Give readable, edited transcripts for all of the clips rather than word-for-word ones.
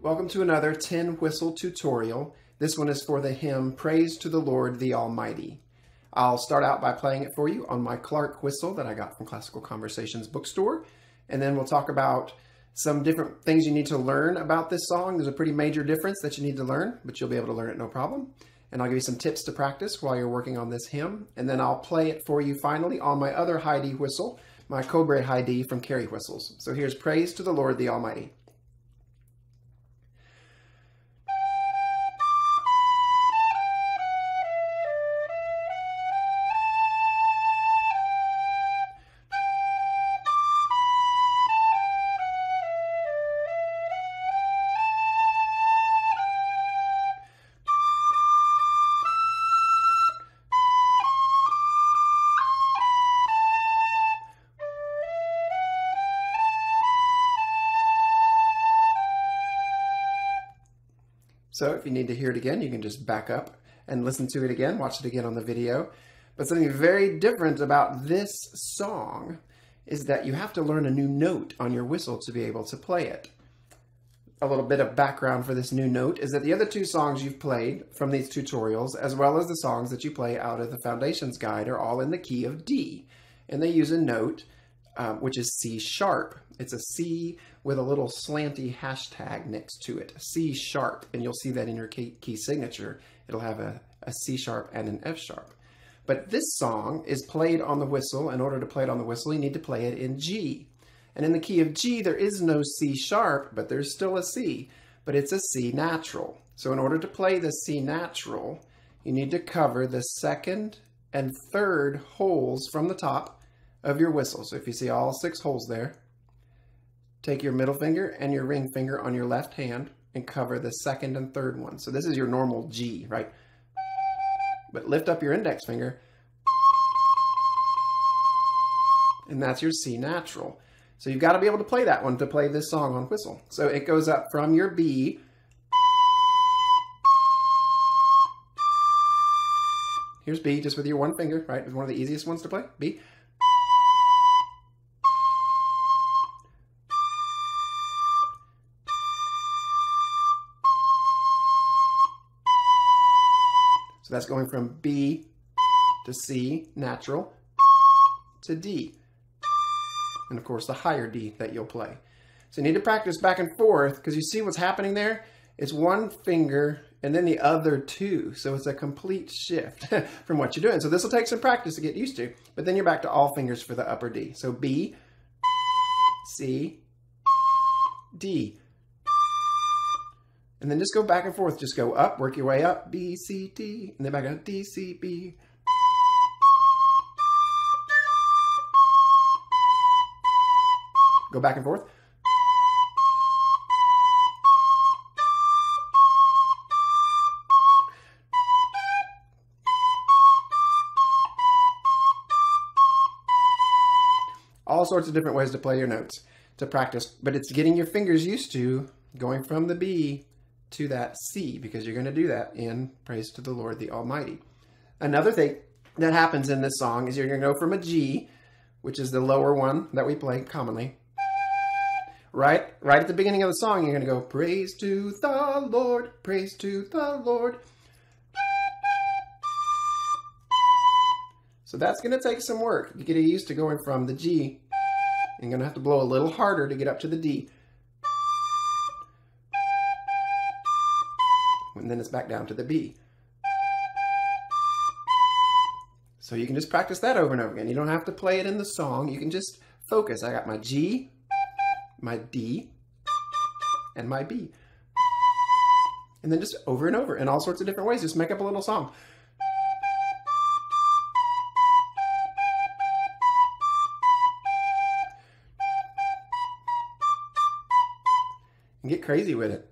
Welcome to another tin whistle tutorial. This one is for the hymn, Praise to the Lord the Almighty. I'll start out by playing it for you on my Clark whistle that I got from Classical Conversations bookstore. And then we'll talk about some different things you need to learn about this song. There's a pretty major difference that you need to learn, but you'll be able to learn it no problem. And I'll give you some tips to practice while you're working on this hymn. And then I'll play it for you finally on my other high D whistle, my Cobre high D from Carey Whistles. So here's Praise to the Lord the Almighty. So if you need to hear it again, you can just back up and listen to it again, watch it again on the video. But something very different about this song is that you have to learn a new note on your whistle to be able to play it. A little bit of background for this new note is that the other two songs you've played from these tutorials, as well as the songs that you play out of the Foundations Guide, are all in the key of D. And they use a note, which is C sharp. It's a C with a little slanty hashtag next to it, C sharp, and you'll see that in your key signature. It'll have a C sharp and an F sharp. But this song is played on the whistle. In order to play it on the whistle, you need to play it in G. And in the key of G, there is no C sharp, but there's still a C, but it's a C natural. So in order to play the C natural, you need to cover the second and third holes from the top of your whistle. So if you see all 6 holes there, take your middle finger and your ring finger on your left hand and cover the second and third one. So this is your normal G, right? But lift up your index finger, and that's your C natural. So you've got to be able to play that one to play this song on whistle. So it goes up from your B, here's B just with your one finger, right? It's one of the easiest ones to play, B. So that's going from B to C, natural, to D. And of course, the higher D that you'll play. So you need to practice back and forth because you see what's happening there? It's one finger and then the other 2. So it's a complete shift from what you're doing. So this will take some practice to get used to, but then you're back to all fingers for the upper D. So B, C, D. And then just go back and forth. Just go up, work your way up, B, C, D, and then back up, D, C, B. Go back and forth. All sorts of different ways to play your notes to practice, but it's getting your fingers used to going from the B to that C, because you're going to do that in Praise to the Lord the Almighty. Another thing that happens in this song is you're going to go from a G, which is the lower one that we play commonly. Right at the beginning of the song, you're going to go, praise to the Lord, praise to the Lord. So that's going to take some work. You get used to going from the G. You're going to have to blow a little harder to get up to the D. And then it's back down to the B. So you can just practice that over and over again. You don't have to play it in the song. You can just focus. I got my G, my D, and my B. And then just over and over in all sorts of different ways. Just make up a little song. And get crazy with it.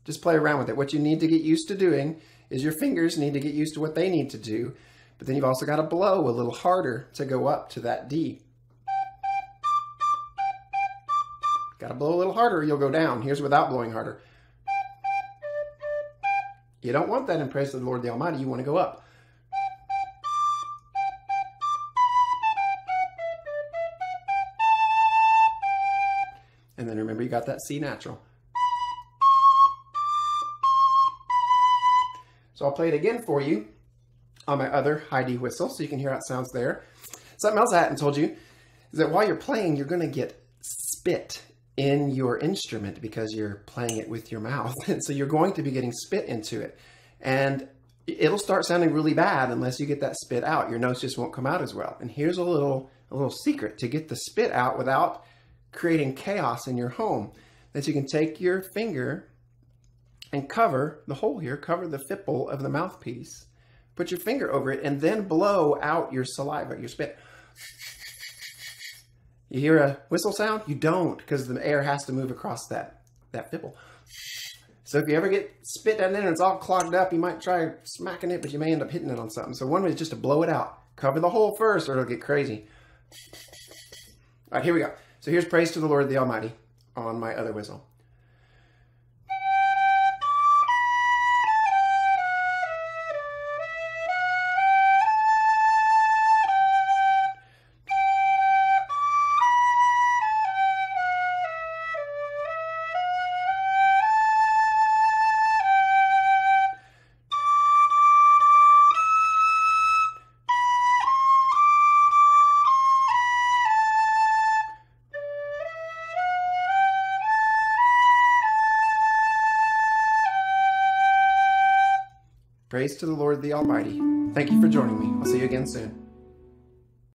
Just play around with it. What you need to get used to doing is your fingers need to get used to what they need to do, but then you've also got to blow a little harder to go up to that D. Got to blow a little harder or you'll go down. Here's without blowing harder. You don't want that in praise to the Lord the Almighty. You want to go up. And then remember, you got that C natural. So I'll play it again for you on my other high D whistle so you can hear how it sounds there. Something else I hadn't told you is that while you're playing, you're going to get spit in your instrument because you're playing it with your mouth. And so you're going to be getting spit into it. And it'll start sounding really bad unless you get that spit out. Your notes just won't come out as well. And here's a little secret to get the spit out without creating chaos in your home. That you can take your finger and cover the hole here, cover the fipple of the mouthpiece, put your finger over it, and then blow out your saliva, your spit. You hear a whistle sound? You don't, because the air has to move across that fipple. So if you ever get spit down there and it's all clogged up, you might try smacking it, but you may end up hitting it on something. So one way is just to blow it out. Cover the hole first or it'll get crazy. All right, here we go. So here's praise to the Lord the Almighty on my other whistle. Praise to the Lord the Almighty. Thank you for joining me. I'll see you again soon.